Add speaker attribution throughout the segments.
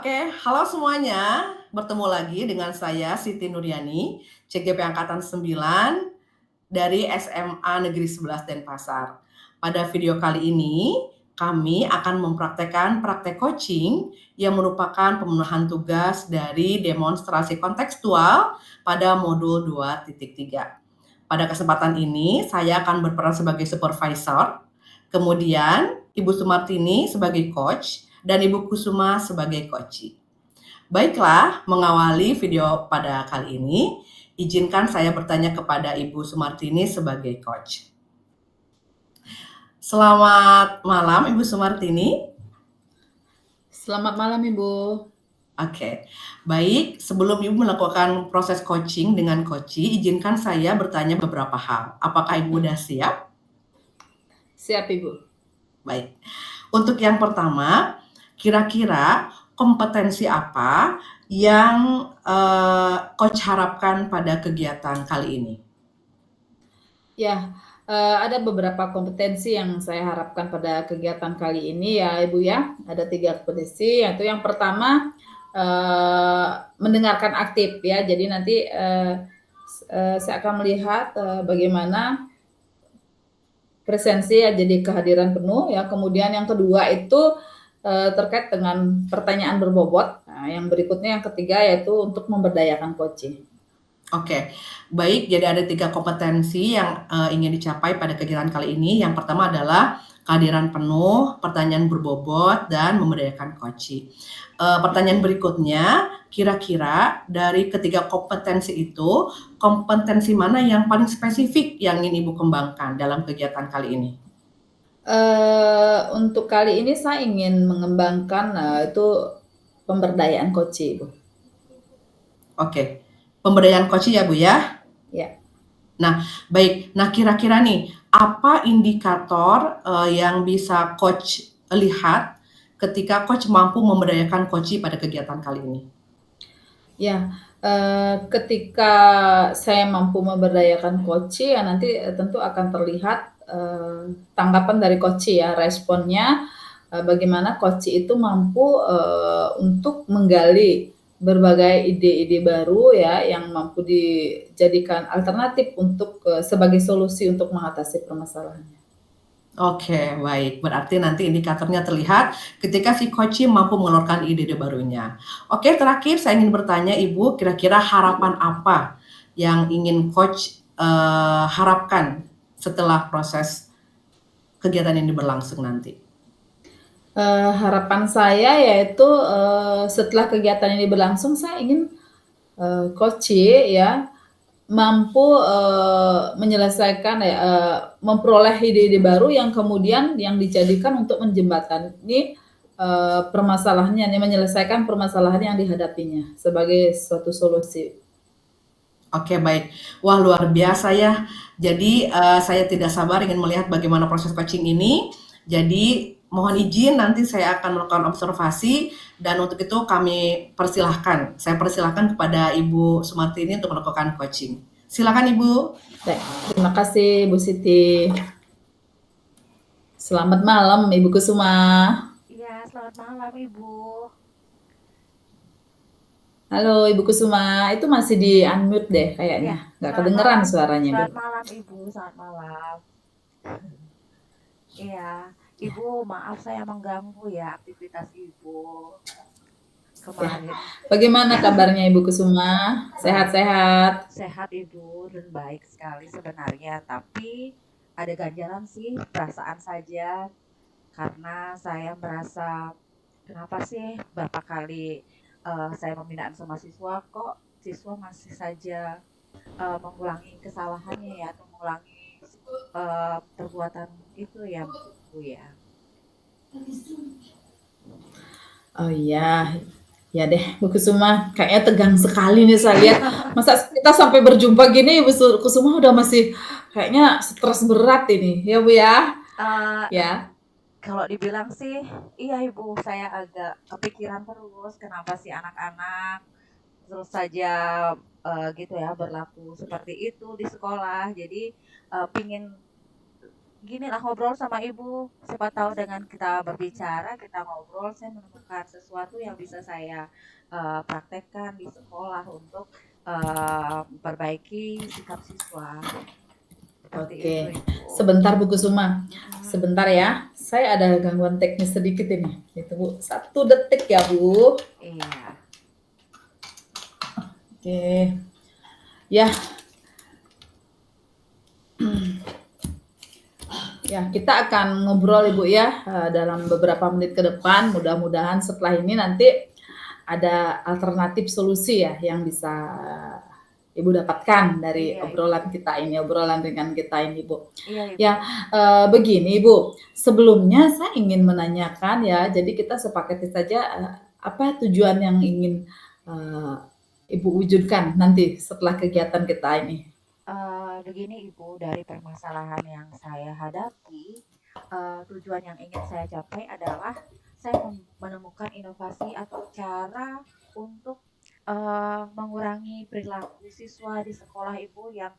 Speaker 1: Oke, halo semuanya. Bertemu lagi dengan saya Siti Nuryani, CGP angkatan 9 dari SMA Negeri 11 Denpasar. Pada video kali ini, kami akan mempraktekkan praktek coaching yang merupakan pemenuhan tugas dari demonstrasi kontekstual pada modul 2.3. Pada kesempatan ini, saya akan berperan sebagai supervisor, kemudian Ibu Sumartini sebagai coach, dan Ibu Kusuma sebagai coachee. Baiklah, mengawali video pada kali ini, izinkan saya bertanya kepada Ibu Sumartini sebagai coach. Selamat malam, Ibu Sumartini.
Speaker 2: Selamat malam, Ibu.
Speaker 1: Oke, baik. Sebelum Ibu melakukan proses coaching dengan coachee, izinkan saya bertanya beberapa hal. Apakah Ibu sudah siap?
Speaker 2: Siap, Ibu.
Speaker 1: Baik. Untuk yang pertama, kira-kira kompetensi apa yang coach harapkan pada kegiatan kali ini?
Speaker 2: Ya, ada beberapa kompetensi yang saya harapkan pada kegiatan kali ini ya, Ibu ya. Ada 3 kompetensi, yaitu yang pertama, mendengarkan aktif ya. Jadi nanti, saya akan melihat, bagaimana presensi ya, jadi kehadiran penuh ya. Kemudian yang kedua itu, terkait dengan pertanyaan berbobot. Nah, yang berikutnya yang ketiga yaitu untuk memberdayakan coaching.
Speaker 1: Oke, baik. Jadi ada 3 kompetensi yang ingin dicapai pada kegiatan kali ini. Yang pertama adalah kehadiran penuh, pertanyaan berbobot, dan memberdayakan coaching. Pertanyaan berikutnya, kira-kira dari ketiga kompetensi itu, kompetensi mana yang paling spesifik yang ingin Ibu kembangkan dalam kegiatan kali ini?
Speaker 2: Untuk kali ini saya ingin mengembangkan, itu pemberdayaan coaching, Ibu.
Speaker 1: Oke, pemberdayaan coaching ya, Bu, ya?
Speaker 2: Ya.
Speaker 1: Nah, baik. Nah, kira-kira nih, apa indikator yang bisa coach lihat ketika coach mampu memberdayakan coachee pada kegiatan kali ini?
Speaker 2: Ya, ketika saya mampu memberdayakan coaching ya nanti, tentu akan terlihat, tanggapan dari coaching ya, responnya, bagaimana coaching itu mampu, untuk menggali berbagai ide-ide baru ya, yang mampu dijadikan alternatif untuk, sebagai solusi untuk mengatasi permasalahannya.
Speaker 1: Oke, baik. Berarti nanti indikatornya terlihat ketika si coachee mampu mengeluarkan ide-ide barunya. Oke, terakhir saya ingin bertanya Ibu, kira-kira harapan apa yang ingin coach harapkan setelah proses kegiatan ini berlangsung nanti?
Speaker 2: Harapan saya yaitu, setelah kegiatan ini berlangsung saya ingin, coaching ya mampu, menyelesaikan ya, memperoleh ide-ide baru yang kemudian yang dijadikan untuk menjembatani, permasalahannya, menyelesaikan permasalahan yang dihadapinya sebagai suatu solusi.
Speaker 1: Oke, baik. Wah, luar biasa ya. Jadi, saya tidak sabar ingin melihat bagaimana proses coaching ini. Jadi, mohon izin nanti saya akan melakukan observasi dan untuk itu kami persilahkan. Saya persilahkan kepada Ibu Sumartini untuk melakukan coaching. Silakan Ibu.
Speaker 2: Baik, terima kasih Bu Siti. Selamat malam Ibu Kusuma.
Speaker 3: Iya, selamat malam Ibu.
Speaker 2: Halo Ibu Kusuma, itu masih di-unmute deh
Speaker 3: Iya,
Speaker 2: kayaknya, nggak
Speaker 3: selamat
Speaker 2: kedengeran
Speaker 3: malam.
Speaker 2: suaranya Bu.
Speaker 3: Selamat malam Ibu, selamat malam. Iya, Ibu maaf saya mengganggu ya aktivitas Ibu
Speaker 2: Ya,
Speaker 3: kemarin.
Speaker 2: bagaimana kabarnya Ibu Kusuma? Sehat-sehat?
Speaker 3: Sehat Ibu dan baik sekali sebenarnya, tapi ada ganjalan sih perasaan saja karena saya merasa kenapa sih berapa kali saya pembinaan sama siswa kok siswa masih saja mengulangi kesalahannya ya atau mengulangi perbuatan itu ya Bu ya.
Speaker 2: Oh iya, ya deh Bu Kusuma, kayaknya tegang sekali nih saya lihat. Masa kita sampai berjumpa gini Ibu Kusuma udah masih kayaknya stres berat ini, ya Bu ya?
Speaker 3: Eh,
Speaker 2: Ya.
Speaker 3: Kalau dibilang sih, iya Ibu, saya agak kepikiran terus kenapa sih anak-anak terus saja gitu ya berlaku seperti itu di sekolah. Jadi pingin gini lah ngobrol sama ibu. Siapa tahu dengan kita berbicara, kita ngobrol, saya menemukan sesuatu yang bisa saya praktekkan di sekolah untuk memperbaiki sikap siswa. Seperti
Speaker 2: Oke,
Speaker 3: itu, Ibu.
Speaker 2: sebentar Bu Kusuma,
Speaker 3: Mm-mm.
Speaker 2: sebentar ya. Saya ada gangguan teknis sedikit ini. Itu Bu, 1 detik ya Bu.
Speaker 3: Iya.
Speaker 2: Oke, ya, ya kita akan ngobrol Ibu ya dalam beberapa menit ke depan. Mudah-mudahan setelah ini nanti ada alternatif solusi ya yang bisa Ibu dapatkan dari
Speaker 3: Iya,
Speaker 2: obrolan
Speaker 3: Ibu.
Speaker 2: kita ini, obrolan ringan kita ini, Bu.
Speaker 3: Iya,
Speaker 2: Ya,
Speaker 3: Ibu.
Speaker 2: begini, Ibu. Sebelumnya saya ingin menanyakan ya, jadi kita sepakati saja apa tujuan yang ingin eee, Ibu wujudkan nanti setelah kegiatan kita ini?
Speaker 3: Begini Ibu, dari permasalahan yang saya hadapi, tujuan yang ingin saya capai adalah saya menemukan inovasi atau cara untuk mengurangi perilaku siswa di sekolah Ibu yang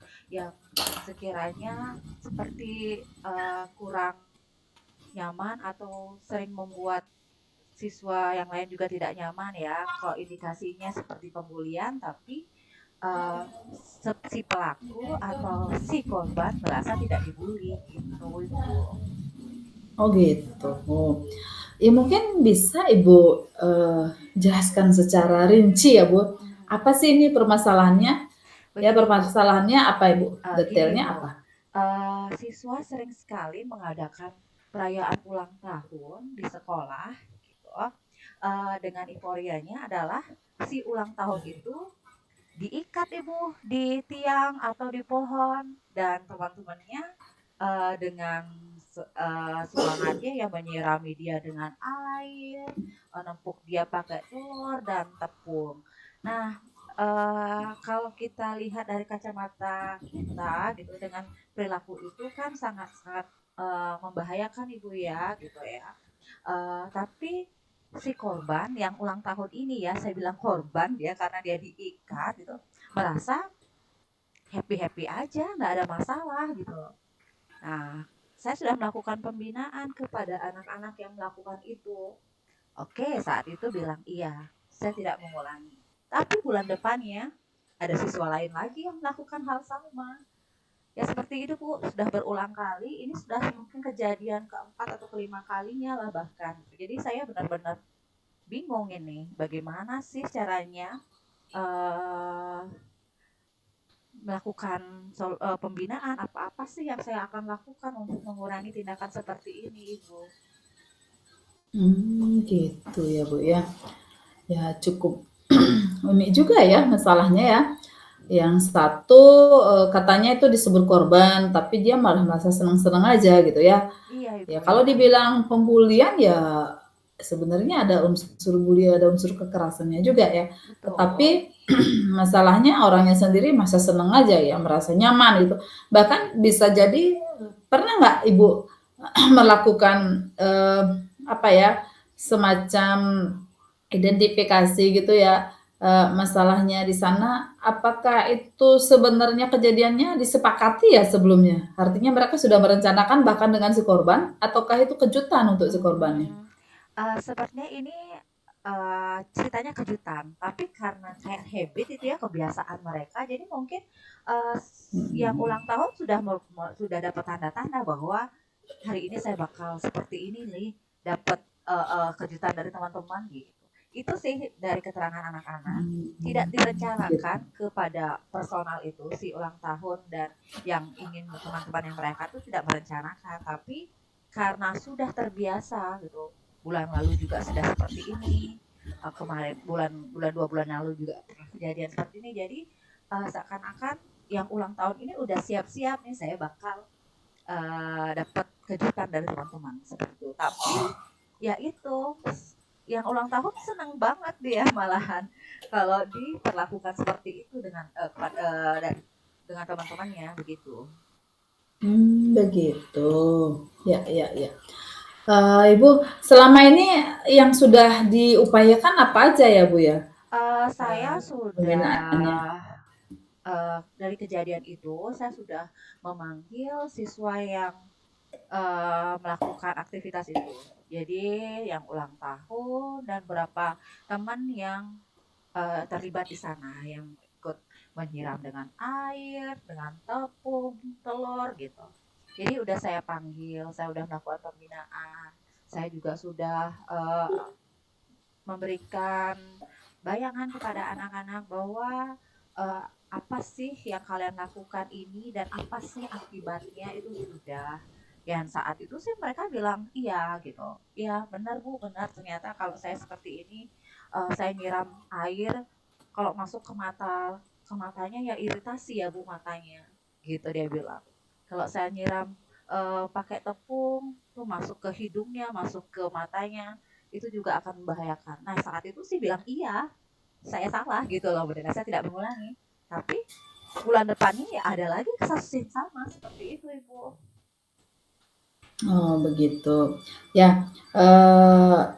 Speaker 3: sekiranya seperti kurang nyaman atau sering membuat siswa yang lain juga tidak nyaman ya. Kalau indikasinya seperti pembulian, tapi eh, si pelaku atau si korban merasa tidak dibully gitu Ibu.
Speaker 2: Oh gitu. Oh. Ya mungkin bisa Ibu jelaskan secara rinci ya, Bu.
Speaker 3: Hmm,
Speaker 2: Apa sih ini permasalahannya? Ya
Speaker 3: begini Ibu,
Speaker 2: permasalahannya apa Ibu?
Speaker 3: gini
Speaker 2: Detailnya
Speaker 3: Ibu,
Speaker 2: apa?
Speaker 3: siswa sering sekali mengadakan perayaan ulang tahun di sekolah gitu. Dengan euforianya adalah si ulang tahun itu diikat Ibu di tiang atau di pohon dan teman-temannya dengan semangatnya yang menyirami dia dengan air, nempuk dia pakai telur dan tepung. Nah, kalau kita lihat dari kacamata kita gitu dengan perilaku itu kan sangat-sangat membahayakan Ibu ya gitu ya. Tapi si korban yang ulang tahun ini ya, saya bilang korban dia karena dia diikat gitu, merasa happy-happy aja, nggak ada masalah gitu. Nah, saya sudah melakukan pembinaan kepada anak-anak yang melakukan itu. Oke, saat itu bilang iya, saya tidak mengulangi. Tapi bulan depannya ada siswa lain lagi yang melakukan hal sama. Ya seperti itu Bu, sudah berulang kali, ini sudah mungkin kejadian keempat atau kelima kalinya lah bahkan. Jadi saya benar-benar bingung ini, bagaimana sih caranya eh, melakukan pembinaan, apa-apa sih yang saya akan lakukan untuk mengurangi tindakan seperti ini, Ibu?
Speaker 2: Gitu ya, Bu, ya. Ya cukup unik juga ya masalahnya ya. Yang satu, katanya itu disebut korban, tapi dia malah merasa senang-senang aja gitu ya.
Speaker 3: Iya,
Speaker 2: Ya
Speaker 3: Ibu
Speaker 2: kalau
Speaker 3: ya.
Speaker 2: dibilang pembulian ya sebenarnya ada unsur bully, ada unsur kekerasannya juga ya. Tetapi
Speaker 3: Betul.
Speaker 2: masalahnya orangnya sendiri masa senang aja ya, merasa nyaman gitu. Bahkan bisa jadi pernah nggak Ibu melakukan apa ya semacam identifikasi gitu ya masalahnya di sana, apakah itu sebenarnya kejadiannya disepakati ya sebelumnya? Artinya mereka sudah merencanakan bahkan dengan si korban, ataukah itu kejutan untuk si korbannya?
Speaker 3: Hmm, sepertinya ini ceritanya kejutan, tapi karena kayak habit itu ya kebiasaan mereka, jadi mungkin yang
Speaker 2: Hmm.
Speaker 3: ulang tahun sudah sudah dapat tanda-tanda bahwa hari ini saya bakal seperti ini nih, dapat kejutan dari teman-teman gitu. Itu sih dari keterangan anak-anak, tidak
Speaker 2: Gitu.
Speaker 3: direncanakan kepada personal itu si ulang tahun dan yang ingin teman-teman yang mereka itu tidak merencanakan, tapi karena sudah terbiasa gitu. Bulan lalu juga sudah seperti ini. Kemarin bulan bulan 2 bulan lalu juga pernah kejadian seperti ini. Jadi seakan-akan yang ulang tahun ini udah siap-siap nih saya bakal dapat kejutan dari teman-teman seperti itu. Tapi ya itu yang ulang tahun senang banget dia malahan kalau diperlakukan seperti itu dengan dengan teman-temannya begitu.
Speaker 2: Begitu. Ya, ya, ya. Ibu, selama ini yang sudah diupayakan apa aja ya, Bu, ya?
Speaker 3: Saya sudah
Speaker 2: Pembinaannya?
Speaker 3: dari kejadian itu saya sudah memanggil siswa yang melakukan aktivitas itu. Jadi yang ulang tahun dan beberapa teman yang terlibat di sana yang ikut menyiram dengan air, dengan tepung, telur gitu. Jadi udah saya panggil, saya udah melakukan pembinaan, saya juga sudah memberikan bayangan kepada anak-anak bahwa apa sih yang kalian lakukan ini dan apa sih akibatnya itu sudah. Yang saat itu sih mereka bilang iya gitu. Iya benar Bu, benar ternyata kalau saya seperti ini saya nyiram air kalau masuk ke matanya ya iritasi ya Bu matanya. Gitu dia bilang. Kalau saya nyiram pakai tepung tuh masuk ke hidungnya, masuk ke matanya itu juga akan membahayakan. Nah saat itu sih bilang iya, saya salah gitu loh benar, saya tidak mengulangi. Tapi bulan depannya ya ada lagi kasus yang sama seperti itu Ibu.
Speaker 2: Oh, begitu. Ya,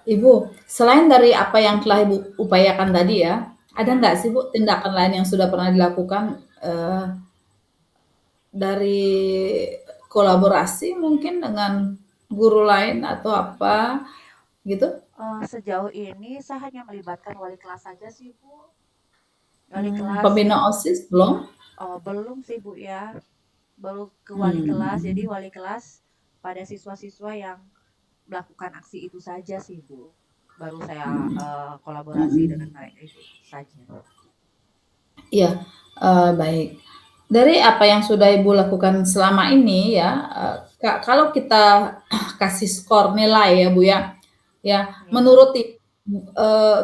Speaker 2: Ibu, selain dari apa yang telah Ibu upayakan tadi ya, ada
Speaker 3: Ya,
Speaker 2: nggak sih Bu tindakan lain yang sudah pernah dilakukan dari kolaborasi mungkin dengan guru lain atau apa gitu?
Speaker 3: sejauh ini saya hanya melibatkan wali kelas saja sih Bu. Wali kelas
Speaker 2: Pembina
Speaker 3: yang
Speaker 2: OSIS belum?
Speaker 3: belum sih Bu ya, baru ke wali kelas. Jadi
Speaker 2: Hmm.
Speaker 3: wali kelas pada siswa-siswa yang melakukan aksi itu saja sih Bu. Baru saya kolaborasi dengan
Speaker 2: Hmm.
Speaker 3: mereka itu saja.
Speaker 2: Iya, baik. Dari apa yang sudah Ibu lakukan selama ini ya, kalau kita kasih skor nilai ya Bu ya, ya
Speaker 3: Ya.
Speaker 2: menurut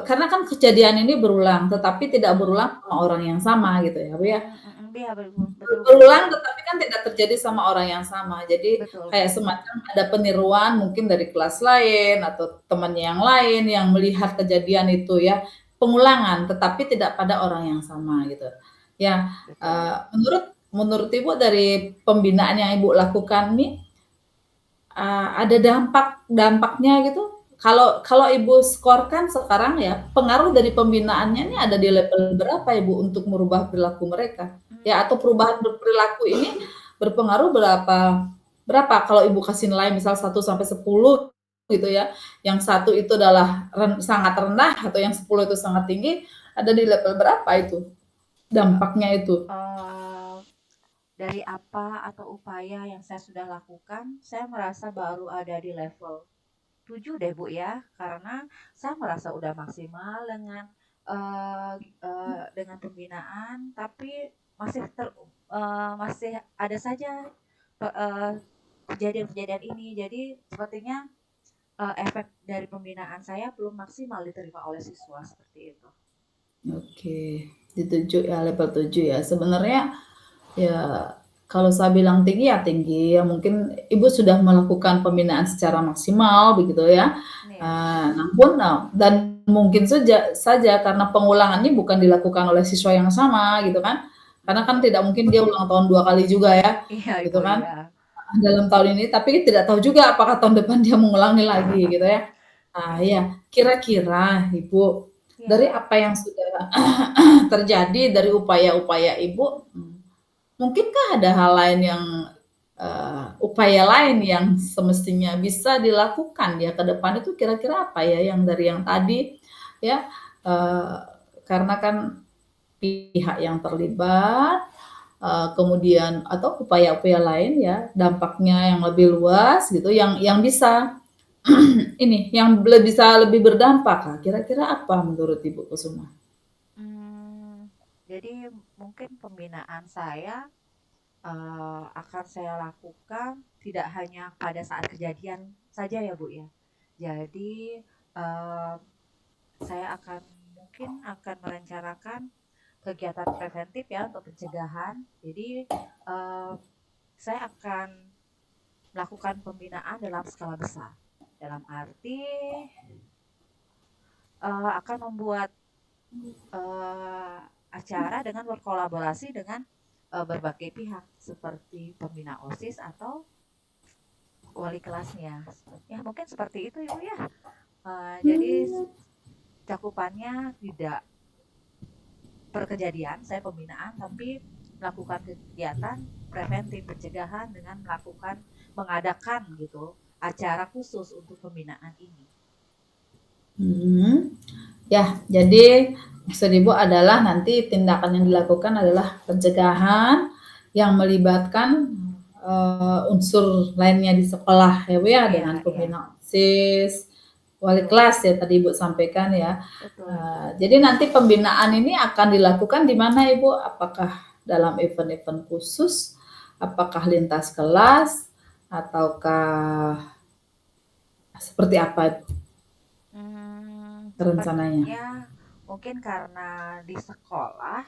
Speaker 2: karena kan kejadian ini berulang, tetapi tidak berulang sama orang yang sama gitu ya Bu ya.
Speaker 3: Iya betul Bu.
Speaker 2: Berulang tetapi kan tidak terjadi sama orang yang sama. Jadi
Speaker 3: Betul
Speaker 2: kayak
Speaker 3: Bu.
Speaker 2: semacam ada peniruan mungkin dari kelas lain atau temannya yang lain yang melihat kejadian itu ya, pengulangan tetapi tidak pada orang yang sama gitu. Ya,
Speaker 3: Betul.
Speaker 2: menurut menurut Ibu dari pembinaan yang Ibu lakukan nih, ada dampaknya gitu? Kalau kalau Ibu skorkan sekarang ya, pengaruh dari pembinaannya ini ada di level berapa Ibu untuk merubah perilaku mereka? Ya atau perubahan perilaku ini berpengaruh berapa berapa kalau Ibu kasih nilai misal 1 sampai 10 gitu ya, yang 1 itu adalah sangat rendah atau yang 10 itu sangat tinggi, ada di level berapa itu dampaknya itu?
Speaker 3: Eh, dari apa atau upaya yang saya sudah lakukan, saya merasa baru ada di level 7 deh Bu ya, karena saya merasa udah maksimal dengan pembinaan, tapi masih ada saja kejadian-kejadian ini. Jadi sepertinya efek dari pembinaan saya belum maksimal diterima oleh siswa seperti itu.
Speaker 2: Oke, di 7 ya, level 7 ya. Sebenarnya ya kalau saya bilang tinggi ya tinggi, ya mungkin Ibu sudah melakukan pembinaan secara maksimal begitu ya.
Speaker 3: Iya,
Speaker 2: Namun dan mungkin saja karena pengulangan ini bukan dilakukan oleh siswa yang sama gitu kan. Karena kan
Speaker 3: betul.
Speaker 2: tidak mungkin dia ulang tahun 2 kali juga ya,
Speaker 3: Iya
Speaker 2: gitu
Speaker 3: Ibu
Speaker 2: kan,
Speaker 3: ya.
Speaker 2: dalam tahun ini, tapi tidak tahu juga apakah tahun depan dia mengulangi lagi gitu ya. Ya kira-kira Ibu, dari
Speaker 3: Ya.
Speaker 2: apa yang sudah terjadi dari upaya-upaya Ibu, mungkinkah ada hal lain yang upaya lain yang semestinya bisa dilakukan ya ke depan itu kira-kira apa ya yang dari yang tadi ya, eee, karena kan pihak yang terlibat, kemudian atau upaya-upaya lain ya dampaknya yang lebih luas gitu yang bisa ini yang bisa lebih berdampak, kira-kira apa menurut Ibu Kusuma?
Speaker 3: Jadi mungkin pembinaan saya akan saya lakukan tidak hanya pada saat kejadian saja ya Bu ya. Jadi eh, saya mungkin akan merencanakan kegiatan preventif ya untuk pencegahan. Jadi eh, saya akan melakukan pembinaan dalam skala besar. Dalam arti akan membuat eh, acara dengan berkolaborasi dengan berbagai pihak seperti pembina OSIS atau wali kelasnya. Ya mungkin seperti itu Ibu ya. Jadi cakupannya tidak per kejadian saya pembinaan tapi melakukan kegiatan preventif pencegahan dengan melakukan mengadakan gitu acara khusus untuk pembinaan ini?
Speaker 2: Ya, jadi maksud Ibu adalah nanti tindakan yang dilakukan adalah pencegahan yang melibatkan unsur lainnya di sekolah ya Bu ya, dengan pembina OSIS, wali kelas ya tadi Ibu sampaikan ya. Jadi nanti pembinaan ini akan dilakukan di mana Ibu? Apakah dalam event-event khusus, apakah lintas kelas, ataukah seperti apa rencananya?
Speaker 3: Sepertinya mungkin karena di sekolah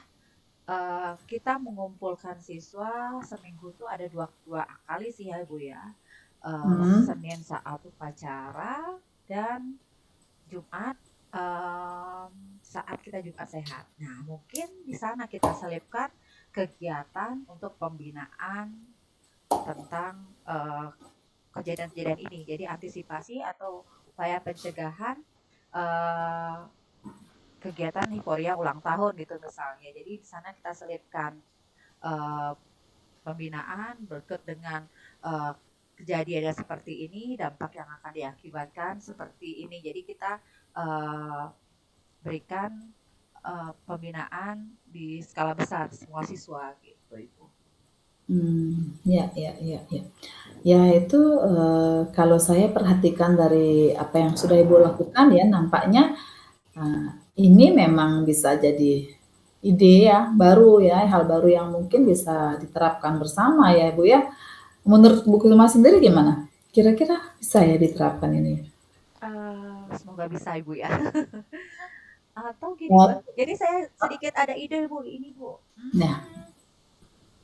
Speaker 3: kita mengumpulkan siswa seminggu tuh ada dua kali sih ya Bu ya. Senin saat upacara dan Jumat saat kita Jumat sehat. Nah, mungkin di sana kita selipkan kegiatan untuk pembinaan tentang kejadian-kejadian ini. Jadi antisipasi atau upaya pencegahan kegiatan hiporia ulang tahun gitu misalnya. Jadi di sana kita selipkan pembinaan berikut dengan kejadiannya seperti ini, dampak yang akan diakibatkan seperti ini. Jadi kita berikan pembinaan di skala besar semua siswa gitu Ibu.
Speaker 2: Ya. Ya itu kalau saya perhatikan dari apa yang sudah Ibu lakukan ya, nampaknya ini memang bisa jadi ide ya baru ya, hal baru yang mungkin bisa diterapkan bersama ya Bu ya. Menurut Bu Kulma sendiri gimana? Kira-kira bisa ya diterapkan ini?
Speaker 3: Semoga bisa Ibu ya. Atau gini
Speaker 2: Ya.
Speaker 3: Bu, jadi saya sedikit ada ide Bu, ini Bu.
Speaker 2: Nah,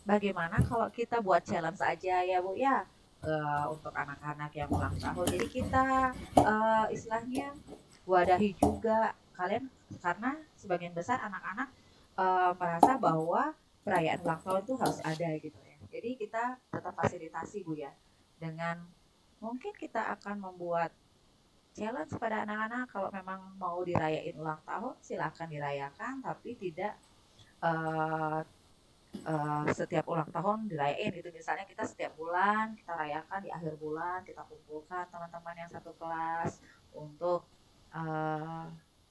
Speaker 3: Bagaimana kalau kita buat challenge aja ya Bu ya, untuk anak-anak yang ulang tahun. Jadi kita istilahnya wadahi juga kalian, karena sebagian besar anak-anak merasa bahwa perayaan ulang tahun itu harus ada gitu ya. Jadi kita tetap fasilitasi Bu ya, dengan mungkin kita akan membuat challenge pada anak-anak, kalau memang mau dirayain ulang tahun silahkan dirayakan, tapi tidak setiap ulang tahun dirayain gitu. Misalnya kita setiap bulan kita rayakan, di akhir bulan kita kumpulkan teman-teman yang satu kelas untuk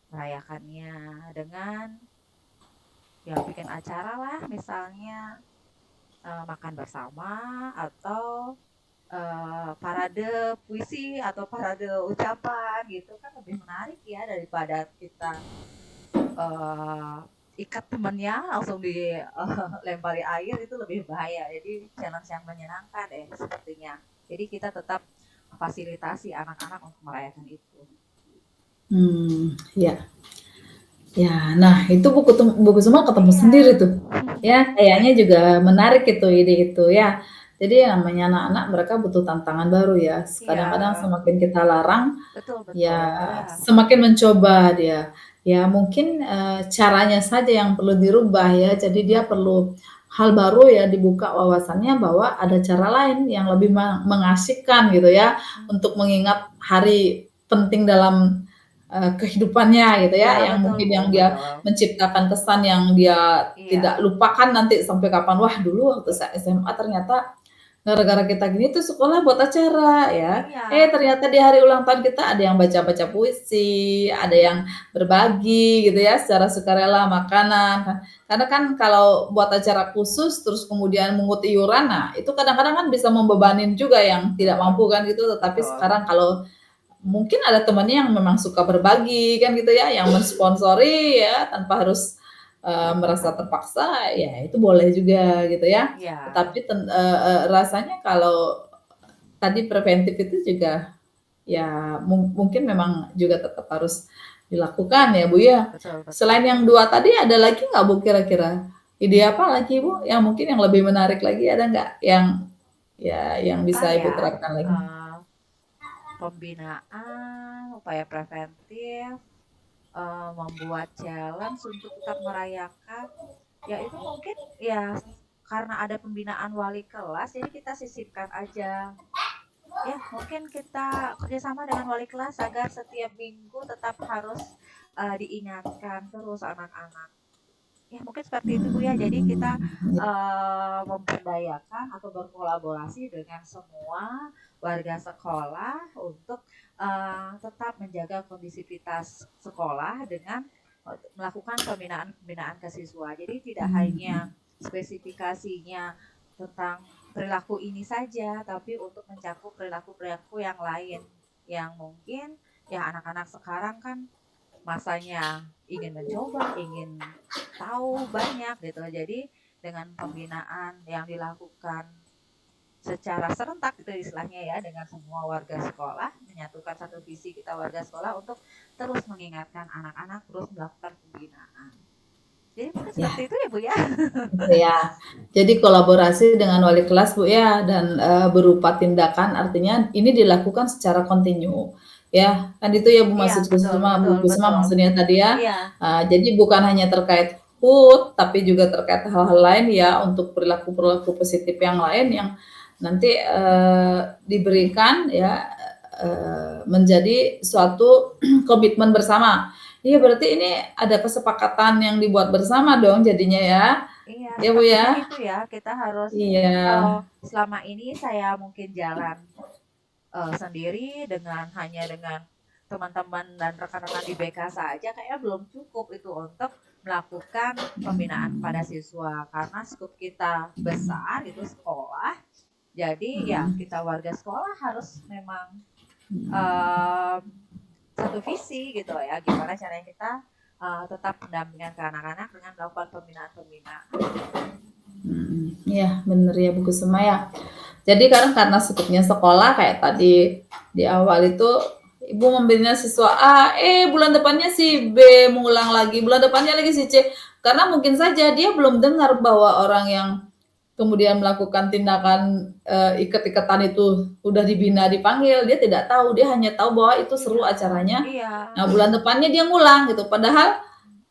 Speaker 3: merayakannya dengan ya bikin acara lah, misalnya makan bersama atau parade puisi atau parade ucapan gitu kan, lebih menarik ya daripada kita ikat temennya langsung dilempari air, itu lebih bahaya. Jadi challenge yang menyenangkan sepertinya. Jadi kita tetap fasilitasi anak-anak untuk merayakan itu.
Speaker 2: Ya. Ya, nah itu buku semua ketemu sendiri tuh. Ya, kayaknya juga menarik itu ide itu ya. Jadi namanya anak-anak mereka butuh tantangan baru ya. Kadang-kadang semakin kita larang,
Speaker 3: Betul.
Speaker 2: ya semakin mencoba dia. Ya mungkin caranya saja yang perlu dirubah ya. Jadi dia perlu hal baru ya, dibuka wawasannya bahwa ada cara lain yang lebih mengasihkan gitu ya, untuk mengingat hari penting dalam kehidupannya gitu ya, yang
Speaker 3: betul,
Speaker 2: mungkin
Speaker 3: Bu,
Speaker 2: yang dia
Speaker 3: betul.
Speaker 2: menciptakan kesan yang dia
Speaker 3: Iya.
Speaker 2: tidak lupakan nanti sampai kapan. Wah dulu waktu saya SMA ternyata gara-gara kita gini tuh sekolah buat acara ya.
Speaker 3: Iya.
Speaker 2: Ternyata di hari ulang tahun kita ada yang baca-baca puisi, ada yang berbagi gitu ya secara sukarela makanan. Karena kan kalau buat acara khusus terus kemudian mengut iuran, nah itu kadang-kadang kan bisa membebanin juga yang tidak mampu kan gitu. Tetapi
Speaker 3: Betul.
Speaker 2: sekarang kalau mungkin ada temannya yang memang suka berbagi kan gitu ya, yang mensponsori ya tanpa harus merasa terpaksa, ya itu boleh juga gitu ya.
Speaker 3: Iya.
Speaker 2: Tetapi rasanya kalau tadi preventif itu juga ya mungkin memang juga tetap harus dilakukan ya Bu ya.
Speaker 3: Betul.
Speaker 2: Selain yang 2 tadi ada lagi nggak Bu kira-kira? Ide apa lagi Bu yang mungkin yang lebih menarik lagi, ada nggak yang ya yang bisa Ibu terapkan lagi?
Speaker 3: Pembinaan, upaya preventif, membuat challenge untuk tetap merayakan, ya itu mungkin ya karena ada pembinaan wali kelas, jadi kita sisipkan aja. Ya mungkin kita kerjasama dengan wali kelas agar setiap minggu tetap harus diingatkan terus anak-anak Ya mungkin seperti itu Bu ya. Jadi kita memberdayakan atau berkolaborasi dengan semua warga sekolah untuk tetap menjaga kondisivitas sekolah dengan melakukan pembinaan ke siswa. Jadi tidak hanya spesifikasinya tentang perilaku ini saja, tapi untuk mencakup perilaku-perilaku yang lain yang mungkin ya anak-anak sekarang kan masanya ingin mencoba, ingin tahu banyak gitu. Jadi dengan pembinaan yang dilakukan secara serentak itu istilahnya ya dengan semua warga sekolah menyatukan satu visi kita warga sekolah untuk terus mengingatkan anak-anak terus melakukan pembinaan. Jadi mungkin
Speaker 2: Ya.
Speaker 3: seperti itu ya Bu ya.
Speaker 2: Gitu ya. Jadi kolaborasi dengan wali kelas Bu ya dan berupa tindakan artinya ini dilakukan secara kontinu ya. Kan itu ya Bu
Speaker 3: Iya
Speaker 2: maksud
Speaker 3: betul
Speaker 2: Bu
Speaker 3: betul
Speaker 2: Kusuma
Speaker 3: betul.
Speaker 2: maksudnya tadi ya.
Speaker 3: Iya
Speaker 2: Jadi bukan hanya terkait HUT tapi juga terkait hal-hal lain ya untuk perilaku-perilaku positif yang lain yang nanti diberikan ya menjadi suatu komitmen bersama. Iya berarti ini ada kesepakatan yang dibuat bersama dong jadinya ya.
Speaker 3: iya
Speaker 2: Ya Bu
Speaker 3: sepertinya
Speaker 2: ya?
Speaker 3: itu ya kita harus
Speaker 2: Iya.
Speaker 3: selama ini saya mungkin jalan sendiri hanya dengan teman-teman dan rekan-rekan di BK saja kayaknya belum cukup itu untuk melakukan pembinaan pada siswa karena skup kita besar itu sekolah. Jadi ya kita warga sekolah harus memang eh, satu visi gitu ya gimana caranya kita tetap pendampingan ke anak-anak dengan melakukan pembinaan-pembinaan.
Speaker 2: Iya bener ya Bu Kusuma ya. Jadi karena skupnya sekolah kayak tadi di awal itu Ibu membina siswa A, bulan depannya si B mengulang lagi, bulan depannya lagi si C. Karena mungkin saja dia belum dengar bahwa orang yang kemudian melakukan tindakan iket-iketan itu udah dibina dipanggil, dia tidak tahu, dia hanya tahu bahwa itu seru acaranya.
Speaker 3: Iya.
Speaker 2: Nah bulan depannya dia ngulang gitu, padahal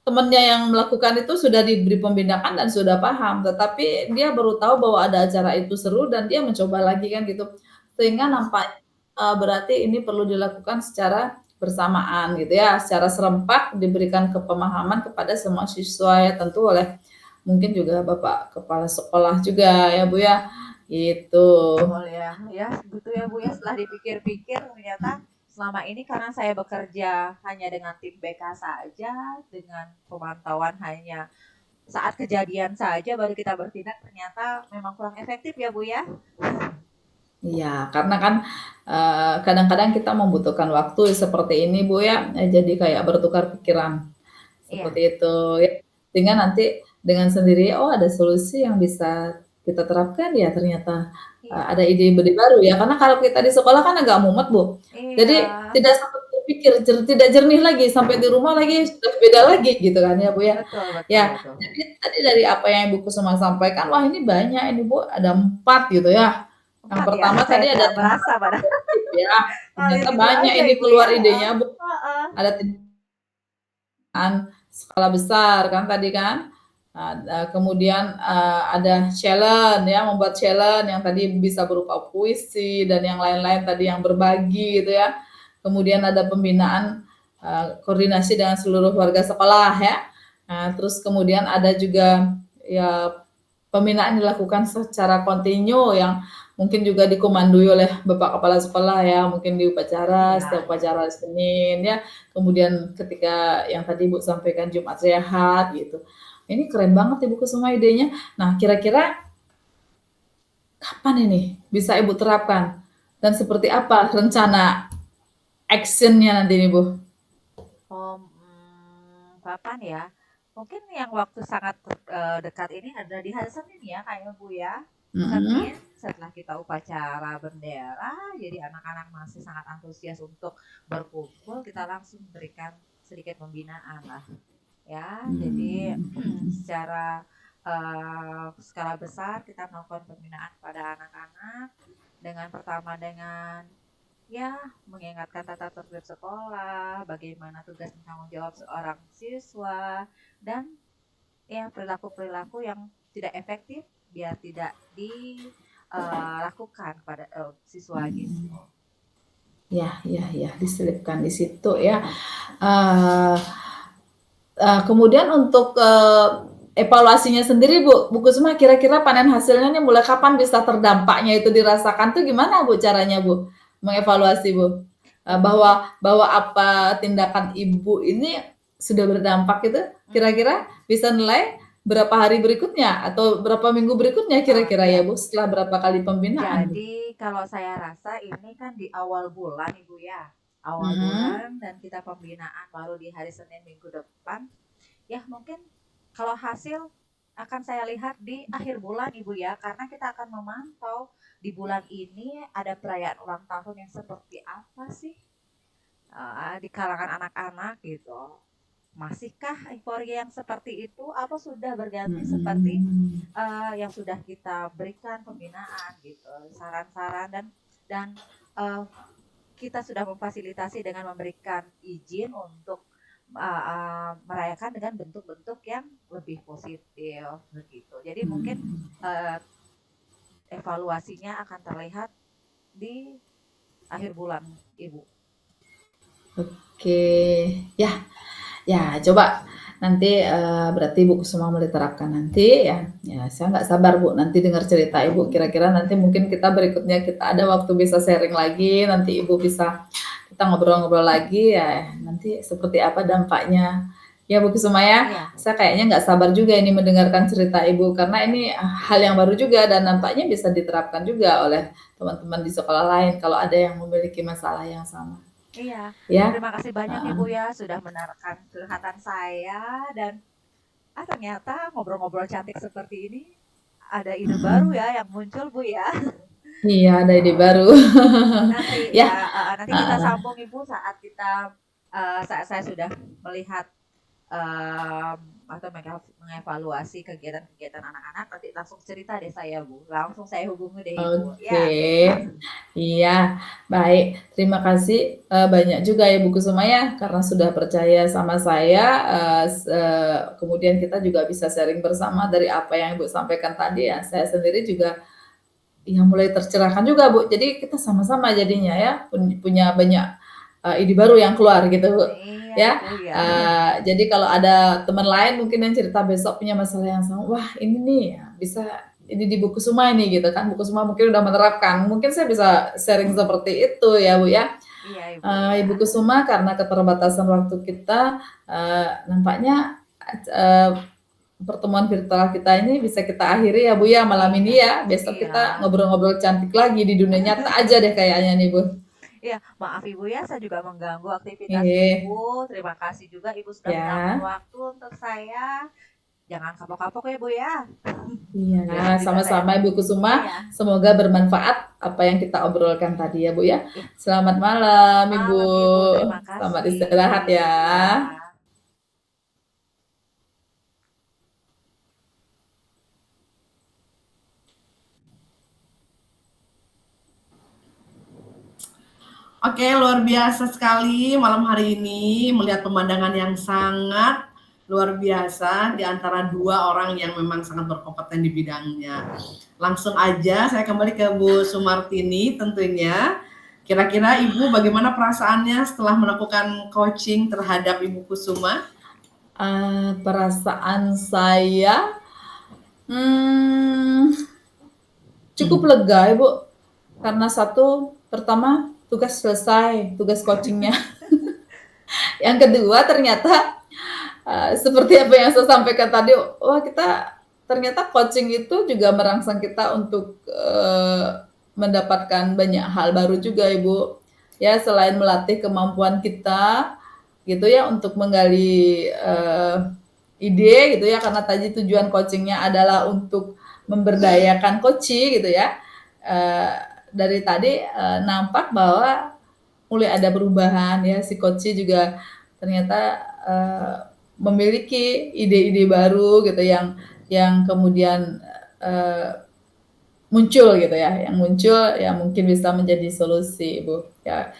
Speaker 2: temennya yang melakukan itu sudah diberi pembinaan dan sudah paham, tetapi dia baru tahu bahwa ada acara itu seru dan dia mencoba lagi kan gitu. Sehingga nampaknya berarti ini perlu dilakukan secara bersamaan gitu ya, secara serempak diberikan kepemahaman kepada semua siswa ya tentu oleh mungkin juga Bapak Kepala Sekolah juga ya Bu ya, gitu.
Speaker 3: Betul ya, ya gitu ya Bu ya. Setelah dipikir-pikir ternyata selama ini karena saya bekerja hanya dengan tim BK saja, dengan pemantauan hanya saat kejadian saja baru kita bertindak ternyata memang kurang efektif ya Bu ya.
Speaker 2: Iya, karena kan kadang-kadang kita membutuhkan waktu seperti ini Bu ya, jadi kayak bertukar pikiran
Speaker 3: Iya,
Speaker 2: seperti itu ya. Sehingga nanti dengan sendiri, oh ada solusi yang bisa kita terapkan ya ternyata ada
Speaker 3: iya,
Speaker 2: ide-ide baru ya. Karena kalau kita di sekolah kan agak mumet Bu.
Speaker 3: iya,
Speaker 2: Jadi tidak sempat berpikir, tidak jernih lagi sampai di rumah lagi sudah beda lagi gitu kan ya Bu ya.
Speaker 3: betul betul
Speaker 2: Ya,
Speaker 3: betul.
Speaker 2: jadi tadi dari apa yang Ibu Kusuma sampaikan, wah ini banyak ini Bu, ada 4 gitu ya. Yang
Speaker 3: 4 ya,
Speaker 2: pertama
Speaker 3: saya
Speaker 2: tadi ada
Speaker 3: tidak
Speaker 2: tentang
Speaker 3: merasa pada
Speaker 2: ya,
Speaker 3: ngalir
Speaker 2: ternyata
Speaker 3: gitu
Speaker 2: banyak
Speaker 3: aja
Speaker 2: ini
Speaker 3: Ibu
Speaker 2: keluar
Speaker 3: ya.
Speaker 2: idenya Bu,
Speaker 3: Heeh.
Speaker 2: ada skala besar kan tadi kan. Nah, kemudian ada challenge ya, membuat challenge yang tadi bisa berupa puisi dan yang lain-lain tadi yang berbagi gitu ya. Kemudian ada pembinaan koordinasi dengan seluruh warga sekolah ya. Nah, terus kemudian ada juga ya pembinaan dilakukan secara kontinu yang mungkin juga dikomandoi oleh Bapak Kepala Sekolah ya, mungkin di upacara,
Speaker 3: Iya,
Speaker 2: setiap
Speaker 3: iya.
Speaker 2: upacara Senin ya. Kemudian ketika yang tadi Ibu sampaikan Jumat Sehat gitu. Ini keren banget Ibu Kusuma idenya. Nah, kira-kira kapan ini bisa Ibu terapkan? Dan seperti apa rencana action-nya nanti nih Bu?
Speaker 3: Kapan ya? Mungkin yang waktu sangat dekat ini ada di hari Senin ya kayaknya Bu ya.
Speaker 2: Mm-hmm.
Speaker 3: Senin setelah kita upacara bendera, jadi anak-anak masih sangat antusias untuk berkumpul, kita langsung berikan sedikit pembinaan lah. Ya, jadi secara skala besar kita melakukan pembinaan pada anak-anak dengan pertama dengan ya mengingatkan tata tertib sekolah, bagaimana tugas dan tanggung jawab seorang siswa, dan ya perilaku-perilaku yang tidak efektif biar tidak dilakukan pada siswa gitu.
Speaker 2: Ya, diselipkan di situ ya. Kemudian untuk evaluasinya sendiri Bu Kusuma kira-kira panen hasilnya nih mulai kapan bisa terdampaknya itu dirasakan tuh gimana Bu caranya Bu? Mengevaluasi Bu? Bahwa apa tindakan Ibu ini sudah berdampak itu kira-kira bisa nilai berapa hari berikutnya atau berapa minggu berikutnya kira-kira ya Bu setelah berapa kali pembinaan Bu?
Speaker 3: Jadi kalau saya rasa ini kan di awal bulan Ibu ya. Awal
Speaker 2: Mhm.
Speaker 3: bulan dan kita pembinaan baru di hari Senin minggu depan. Ya mungkin kalau hasil akan saya lihat di akhir bulan Ibu ya, karena kita akan memantau di bulan ini ada perayaan ulang tahun yang seperti apa sih di kalangan anak-anak gitu. Masihkah euforia yang seperti itu atau sudah berganti seperti yang sudah kita berikan pembinaan gitu, saran-saran dan kita sudah memfasilitasi dengan memberikan izin untuk merayakan dengan bentuk-bentuk yang lebih positif begitu. Jadi mungkin evaluasinya akan terlihat di akhir bulan, Ibu.
Speaker 2: Oke, ya coba nanti berarti Bu Kusuma mulai terapkan nanti ya. Ya saya nggak sabar Bu nanti dengar cerita Ibu. Kira-kira nanti mungkin kita berikutnya kita ada waktu bisa sharing lagi. Nanti Ibu bisa kita ngobrol-ngobrol lagi ya. Nanti seperti apa dampaknya. Ya Bu Kusuma ya.
Speaker 3: Iya.
Speaker 2: Saya kayaknya nggak sabar juga ini mendengarkan cerita Ibu karena ini hal yang baru juga dan nampaknya bisa diterapkan juga oleh teman-teman di sekolah lain kalau ada yang memiliki masalah yang sama.
Speaker 3: Iya,
Speaker 2: Ya.
Speaker 3: terima kasih banyak Ibu ya sudah mendengarkan curhatan saya dan ternyata ngobrol-ngobrol cantik seperti ini ada ide baru ya yang muncul Bu ya.
Speaker 2: Iya, ada ide baru.
Speaker 3: Nanti
Speaker 2: Ya.
Speaker 3: nanti kita sambung Ibu saat kita saat saya sudah melihat atau mengevaluasi kegiatan-kegiatan anak-anak, nanti langsung cerita deh saya Bu, langsung saya hubungi deh Ibu.
Speaker 2: Oke,
Speaker 3: Ya.
Speaker 2: iya, baik. Terima kasih banyak juga ya Bu Kusuma ya, karena sudah percaya sama saya. Kemudian kita juga bisa sharing bersama dari apa yang Ibu sampaikan tadi ya. Saya sendiri juga ya mulai tercerahkan juga Bu. Jadi kita sama-sama jadinya ya punya banyak ide baru yang keluar gitu Bu.
Speaker 3: Iya,
Speaker 2: Ya,
Speaker 3: Bu, ya.
Speaker 2: jadi kalau ada teman lain mungkin yang cerita besok punya masalah yang sama, wah ini nih ya, bisa ini di Bu Kusuma ini gitu kan, Bu Kusuma mungkin udah menerapkan, mungkin saya bisa sharing seperti itu ya Bu ya.
Speaker 3: Iya Ibu.
Speaker 2: Ibu Kusuma karena keterbatasan waktu kita, nampaknya pertemuan virtual kita ini bisa kita akhiri ya Bu ya malam ini ya. Besok kita ngobrol-ngobrol cantik lagi di dunia nyata aja deh kayaknya nih Bu.
Speaker 3: Iya, maaf Ibu ya, saya juga mengganggu aktivitas Ibu. Terima kasih juga Ibu sudah meluangkan waktu untuk saya. Jangan kapok-kapok ya Bu ya.
Speaker 2: Iya, sama-sama Ibu Kusuma. Semoga bermanfaat apa yang kita obrolkan tadi ya Bu ya. Selamat malam Ibu.
Speaker 3: Terima kasih.
Speaker 2: Selamat istirahat ya.
Speaker 1: Oke, luar biasa sekali malam hari ini melihat pemandangan yang sangat luar biasa di antara dua orang yang memang sangat berkompeten di bidangnya. Langsung aja saya kembali ke Bu Sumartini tentunya. Kira-kira Ibu bagaimana perasaannya setelah melakukan coaching terhadap Ibu Kusuma?
Speaker 2: Perasaan saya cukup lega Ibu. Karena satu, pertama tugas selesai, tugas coachingnya. Yang kedua ternyata seperti apa yang saya sampaikan tadi, wah kita ternyata coaching itu juga merangsang kita untuk mendapatkan banyak hal baru juga Ibu. Ya selain melatih kemampuan kita gitu ya untuk menggali ide gitu ya karena tadi tujuan coachingnya adalah untuk memberdayakan coaching gitu ya. Dari tadi nampak bahwa mulai ada perubahan ya si coach juga ternyata memiliki ide-ide baru gitu yang kemudian muncul gitu ya, yang muncul yang mungkin bisa menjadi solusi Ibu ya.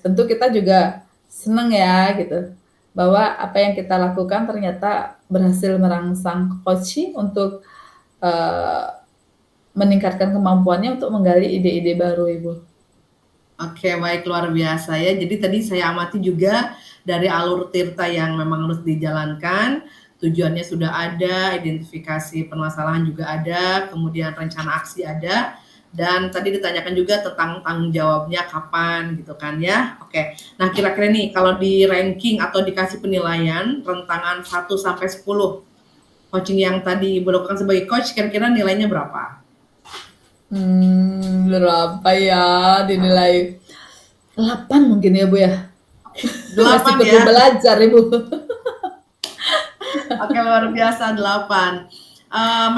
Speaker 2: Tentu kita juga senang ya gitu bahwa apa yang kita lakukan ternyata berhasil merangsang coach untuk meningkatkan kemampuannya untuk menggali ide-ide baru Ibu.
Speaker 1: Oke, baik, luar biasa ya. Jadi tadi saya amati juga dari alur tirta yang memang harus dijalankan, tujuannya sudah ada, identifikasi permasalahan juga ada, kemudian rencana aksi ada, dan tadi ditanyakan juga tentang tanggung jawabnya kapan gitu kan ya. Oke. Nah, kira-kira nih kalau di ranking atau dikasih penilaian rentangan 1 sampai 10 coaching yang tadi Ibu lakukan sebagai coach, kira-kira nilainya berapa?
Speaker 2: Berapa ya dinilai? 8 mungkin ya Bu ya? Masih
Speaker 1: 8
Speaker 2: perlu
Speaker 1: ya?
Speaker 2: belajar Ibu.
Speaker 1: Oke, luar biasa 8.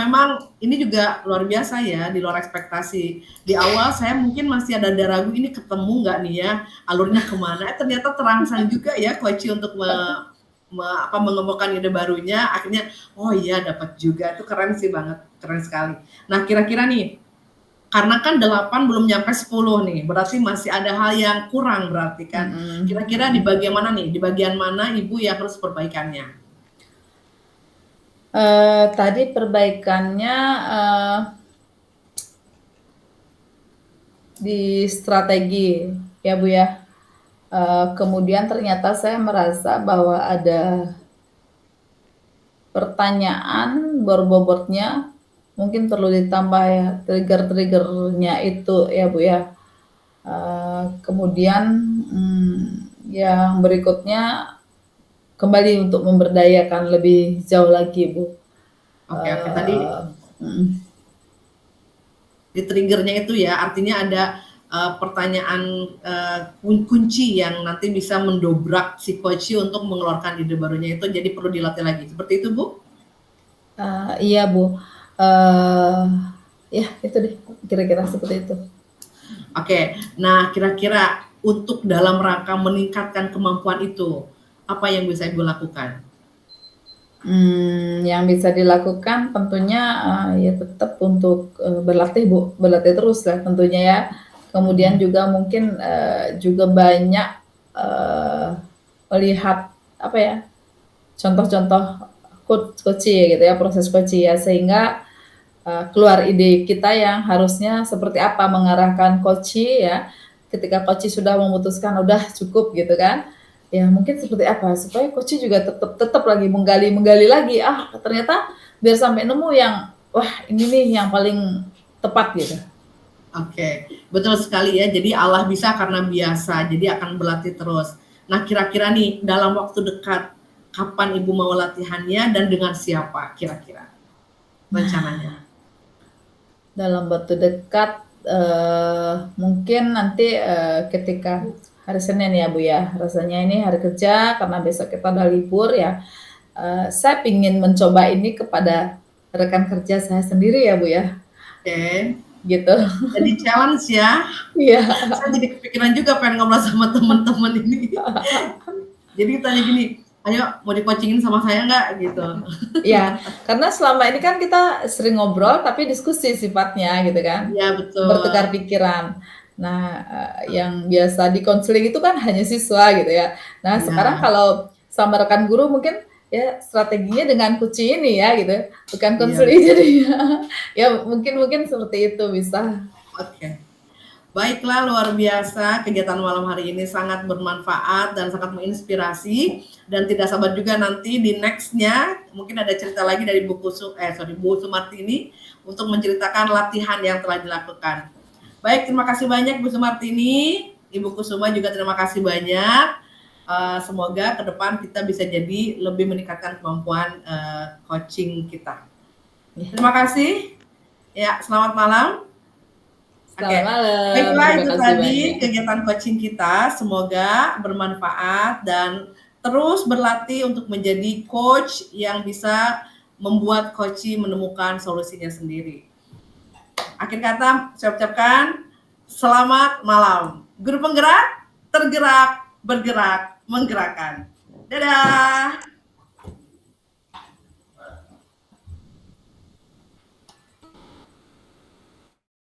Speaker 1: Memang ini juga luar biasa ya, di luar ekspektasi. Di awal saya mungkin masih ada ragu ini ketemu nggak nih ya, alurnya kemana? Ternyata terangsang juga ya coach untuk mengembangkan ide barunya. Akhirnya, oh iya dapat juga. Itu keren sih banget, keren sekali. Nah kira-kira nih, karena kan 8 belum nyampe 10 nih, berarti masih ada hal yang kurang berarti kan. Kira-kira di bagian mana nih? Di bagian mana Ibu yang harus perbaikannya?
Speaker 2: Tadi perbaikannya di strategi ya Bu ya. Kemudian ternyata saya merasa bahwa ada pertanyaan berbobotnya mungkin perlu ditambah ya, trigger-triggernya itu ya Bu ya. Kemudian yang berikutnya kembali untuk memberdayakan lebih jauh lagi Bu.
Speaker 1: Oke, tadi di triggernya itu ya, artinya ada pertanyaan kunci yang nanti bisa mendobrak si coach untuk mengeluarkan ide barunya itu, jadi perlu dilatih lagi. Seperti itu Bu?
Speaker 2: Iya Bu. Ya itu deh, kira-kira seperti itu.
Speaker 1: Oke, nah kira-kira untuk dalam rangka meningkatkan kemampuan itu, apa yang bisa Ibu lakukan?
Speaker 2: Yang bisa dilakukan tentunya ya tetap untuk berlatih Bu, berlatih terus lah tentunya ya. Kemudian juga mungkin juga banyak melihat apa ya, contoh-contoh coaching gitu ya, proses coaching ya, sehingga keluar ide kita yang harusnya seperti apa mengarahkan coaching ya. Ketika coaching sudah memutuskan udah cukup gitu kan, ya mungkin seperti apa supaya coaching juga tetap lagi menggali lagi, ternyata biar sampai nemu yang wah ini nih yang paling tepat gitu.
Speaker 1: Oke, betul sekali ya. Jadi Allah bisa karena biasa, jadi akan berlatih terus. Nah kira-kira nih dalam waktu dekat, kapan Ibu mau latihannya dan dengan siapa kira-kira rencananya?
Speaker 2: Dalam waktu dekat mungkin nanti ketika hari Senin ya Bu ya, rasanya ini hari kerja karena besok kita udah libur ya. Saya ingin mencoba ini kepada rekan kerja saya sendiri ya Bu ya.
Speaker 1: Oke.
Speaker 2: Gitu.
Speaker 1: Jadi challenge ya.
Speaker 2: Iya.
Speaker 1: Saya jadi kepikiran juga pengen ngobrol sama teman-teman ini. Jadi tanya gini, ayo mau di-coachingin sama saya nggak gitu.
Speaker 2: Iya, karena selama ini kan kita sering ngobrol tapi diskusi sifatnya gitu kan.
Speaker 1: Iya betul.
Speaker 2: Bertukar pikiran. Nah, yang biasa di konseling itu kan hanya siswa gitu ya. Nah, sekarang kalau sama rekan guru mungkin ya strateginya dengan coaching ini ya gitu, bukan konseling jadinya. Ya mungkin seperti itu bisa.
Speaker 1: Oke. Baiklah, luar biasa kegiatan malam hari ini sangat bermanfaat dan sangat menginspirasi, dan tidak sabar juga nanti di next-nya mungkin ada cerita lagi dari Bu Sumartini untuk menceritakan latihan yang telah dilakukan. Baik, terima kasih banyak Bu Sumartini. Ibu Kusuma juga terima kasih banyak. Semoga ke depan kita bisa jadi lebih meningkatkan kemampuan coaching kita. Terima kasih. Ya, selamat malam.
Speaker 2: Selamat malam.
Speaker 1: Baiklah, itu tadi kegiatan coaching kita. Semoga bermanfaat dan terus berlatih untuk menjadi coach yang bisa membuat coaching menemukan solusinya sendiri. Akhir kata, saya ucapkan selamat malam. Guru penggerak, tergerak, bergerak, menggerakkan. Dadah!